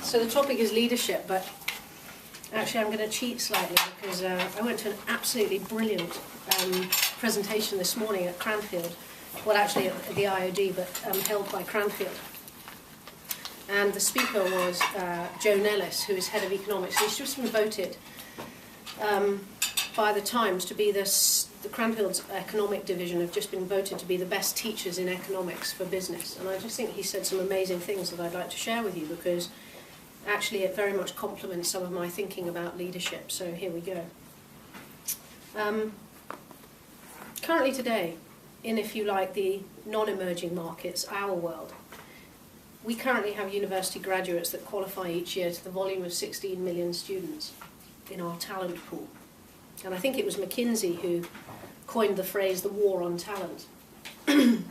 So the topic is leadership, but actually I'm going to cheat slightly because I went to an absolutely brilliant presentation this morning at Cranfield. Well, actually at the IOD, but held by Cranfield. And the speaker was Joe Nellis, who is head of economics. He's just been voted by the Times to be the Cranfield's economic division have just been voted to be the best teachers in economics for business. And I just think he said some amazing things that I'd like to share with you because actually it very much complements some of my thinking about leadership. So here we go. Currently today, in, if you like, the non-emerging markets, our world, we currently have university graduates that qualify each year to the volume of 16 million students in our talent pool. And I think it was McKinsey who coined the phrase, the war on talent. In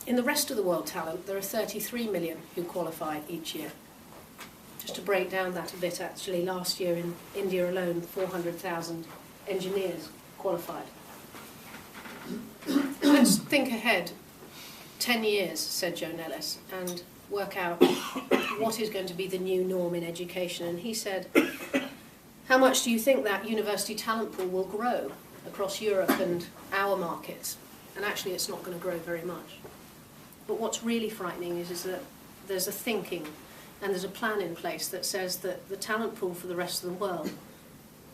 the rest of the world talent, there are 33 million who qualify each year. Just to break down that a bit, actually, last year in India alone, 400,000 engineers qualified. Let's think ahead 10 years, said Joe Nellis, and work out what is going to be the new norm in education. And he said, how much do you think that university talent pool will grow across Europe and our markets? And actually it's not going to grow very much. But what's really frightening is that there's a thinking and there's a plan in place that says that the talent pool for the rest of the world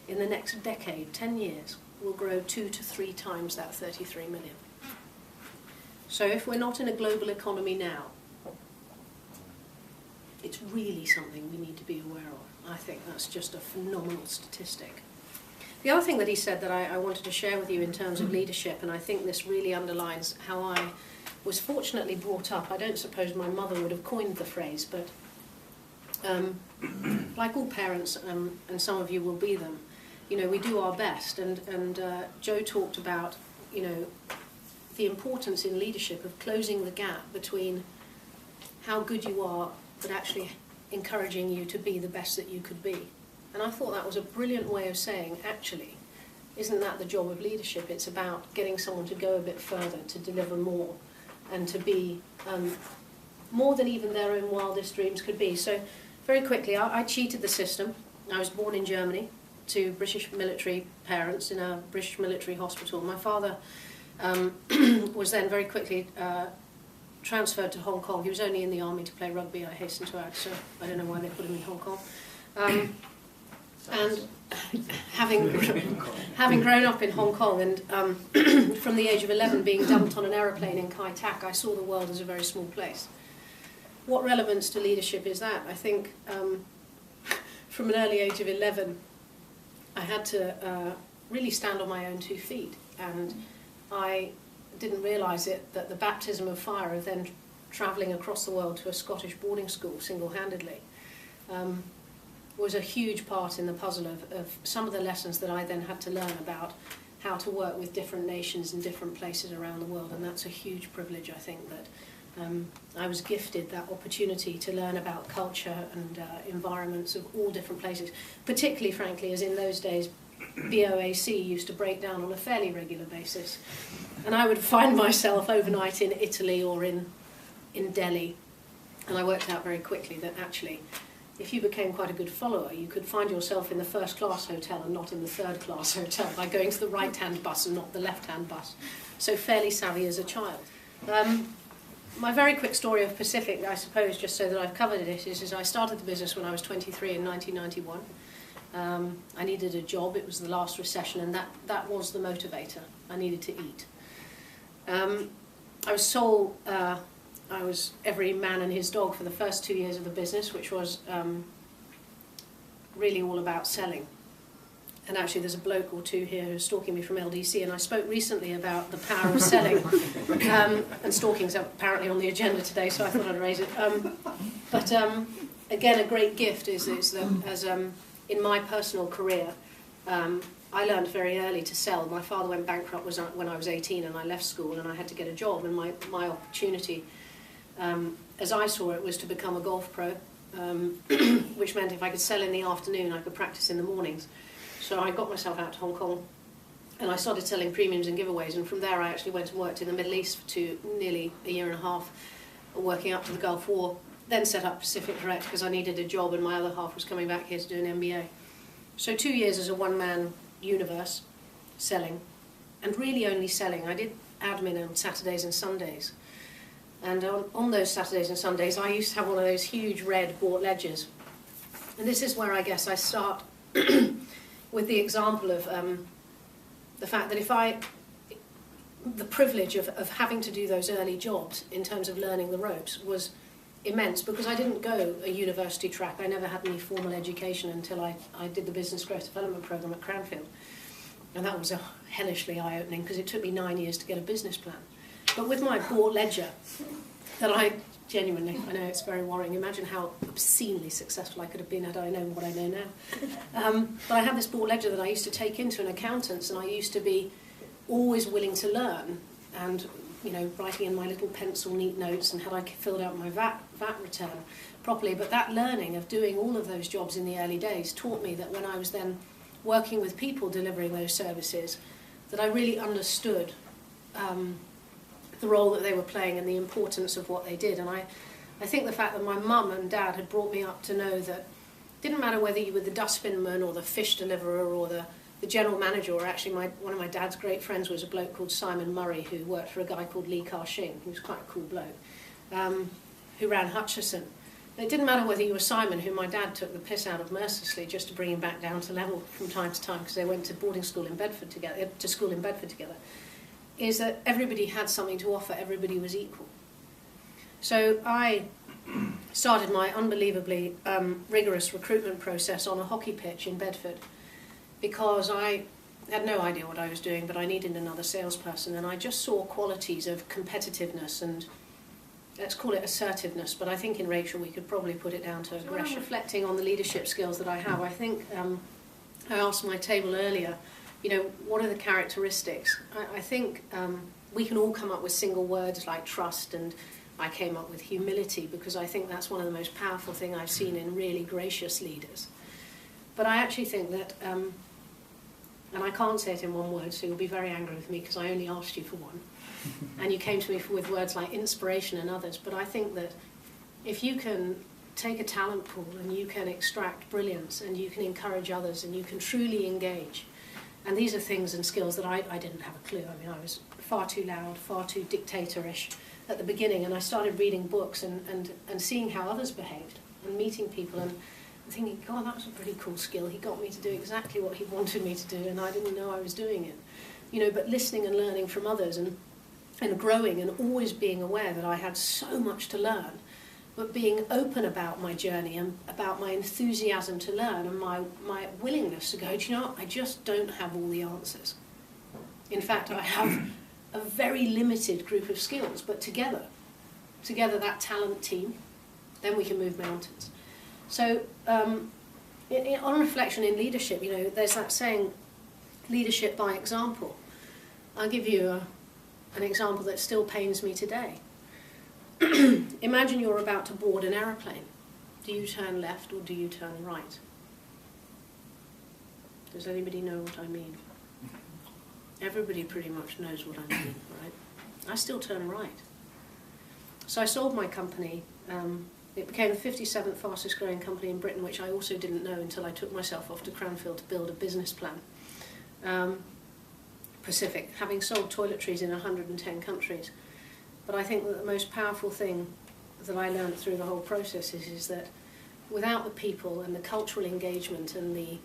in the next decade, 10 years, will grow 2 to 3 times that 33 million. So if we're not in a global economy now, it's really something we need to be aware of. I think that's just a phenomenal statistic. The other thing that he said that I wanted to share with you in terms of leadership, and I think this really underlines how I was fortunately brought up. I don't suppose my mother would have coined the phrase, but like all parents, and some of you will be them, you know, we do our best. And Joe talked about, you know, the importance in leadership of closing the gap between how good you are, but actually encouraging you to be the best that you could be. And I thought that was a brilliant way of saying, actually, isn't that the job of leadership? It's about getting someone to go a bit further, to deliver more, and to be more than even their own wildest dreams could be. So very quickly, I cheated the system. I was born in Germany to British military parents in a British military hospital. My father was then very quickly transferred to Hong Kong. He was only in the army to play rugby, I hasten to add, so I don't know why they put him in Hong Kong. And having grown up in Hong Kong and from the age of 11 being dumped on an aeroplane in Kai Tak, I saw the world as a very small place. What relevance to leadership is that? I think from an early age of 11, I had to really stand on my own 2 feet, and I didn't realise it, that the baptism of fire of then travelling across the world to a Scottish boarding school single-handedly was a huge part in the puzzle of some of the lessons that I then had to learn about how to work with different nations in different places around the world. And that's a huge privilege, I think, that I was gifted that opportunity to learn about culture and environments of all different places, particularly, frankly, as in those days BOAC used to break down on a fairly regular basis. And I would find myself overnight in Italy or in Delhi. And I worked out very quickly that actually, if you became quite a good follower, you could find yourself in the first-class hotel and not in the third-class hotel by going to the right-hand bus and not the left-hand bus. So fairly savvy as a child. My very quick story of Pacific, I suppose, just so that I've covered it, is I started the business when I was 23 in 1991. I needed a job. It was the last recession, and that was the motivator. I needed to eat. I was every man and his dog for the first 2 years of the business, which was really all about selling. And actually there's a bloke or two here who's stalking me from LDC, and I spoke recently about the power of selling. And stalking's apparently on the agenda today, so I thought I'd raise it. But again, a great gift is that as in my personal career, I learned very early to sell. My father went bankrupt when I was 18, and I left school and I had to get a job, and my opportunity, as I saw it, was to become a golf pro, which meant if I could sell in the afternoon, I could practice in the mornings. So I got myself out to Hong Kong, and I started selling premiums and giveaways, and from there I actually went and worked in the Middle East for nearly a year and a half, working up to the Gulf War, then set up Pacific Direct because I needed a job and my other half was coming back here to do an MBA. So 2 years as a one-man universe, selling, and really only selling. I did admin on Saturdays and Sundays. And on those Saturdays and Sundays, I used to have one of those huge red bought ledgers. And this is where I guess I start with the example of the fact that the privilege of having to do those early jobs in terms of learning the ropes was immense, because I didn't go a university track. I never had any formal education until I did the Business Growth Development Programme at Cranfield. And that was hellishly eye-opening because it took me 9 years to get a business plan. But with my bought ledger, that I genuinely, I know it's very worrying, imagine how obscenely successful I could have been had I known what I know now. But I had this bought ledger that I used to take into an accountant's, and I used to be always willing to learn, and writing in my little pencil neat notes, and had I filled out my VAT return properly. But that learning of doing all of those jobs in the early days taught me that when I was then working with people delivering those services, that I really understood the role that they were playing and the importance of what they did. And I think the fact that my mum and dad had brought me up to know that it didn't matter whether you were the dustbinman or the fish deliverer or the general manager, or actually one of my dad's great friends was a bloke called Simon Murray, who worked for a guy called Lee Car-Shing, who was quite a cool bloke, who ran Hutchison. And it didn't matter whether you were Simon, who my dad took the piss out of mercilessly just to bring him back down to level from time to time because they went to boarding school in Bedford together, is that everybody had something to offer, everybody was equal. So I started my unbelievably rigorous recruitment process on a hockey pitch in Bedford because I had no idea what I was doing, but I needed another salesperson, and I just saw qualities of competitiveness and, let's call it assertiveness, but I think in Rachel we could probably put it down to aggression. Reflecting on the leadership skills that I have, I think I asked my table earlier, what are the characteristics? I think we can all come up with single words like trust, and I came up with humility because I think that's one of the most powerful things I've seen in really gracious leaders. But I actually think that, and I can't say it in one word, so you'll be very angry with me because I only asked you for one, and you came to me with words like inspiration and others, but I think that if you can take a talent pool and you can extract brilliance and you can encourage others and you can truly engage. And these are things and skills that I didn't have a clue. I mean, I was far too loud, far too dictatorish at the beginning, and I started reading books and seeing how others behaved and meeting people and thinking, God, that was a pretty cool skill. He got me to do exactly what he wanted me to do, and I didn't know I was doing it. But listening and learning from others and growing and always being aware that I had so much to learn, but being open about my journey and about my enthusiasm to learn and my willingness to go, do you know what? I just don't have all the answers. In fact, I have a very limited group of skills, but together that talent team, then we can move mountains. So on reflection in leadership, there's that saying, leadership by example. I'll give you an example that still pains me today. Imagine you're about to board an aeroplane. Do you turn left or do you turn right? Does anybody know what I mean? Everybody pretty much knows what I mean, right? I still turn right. So I sold my company. It became the 57th fastest growing company in Britain, which I also didn't know until I took myself off to Cranfield to build a business plan. Pacific, having sold toiletries in 110 countries. But I think that the most powerful thing that I learned through the whole process is that without the people and the cultural engagement and the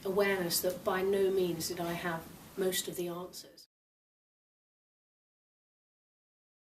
awareness that by no means did I have most of the answers.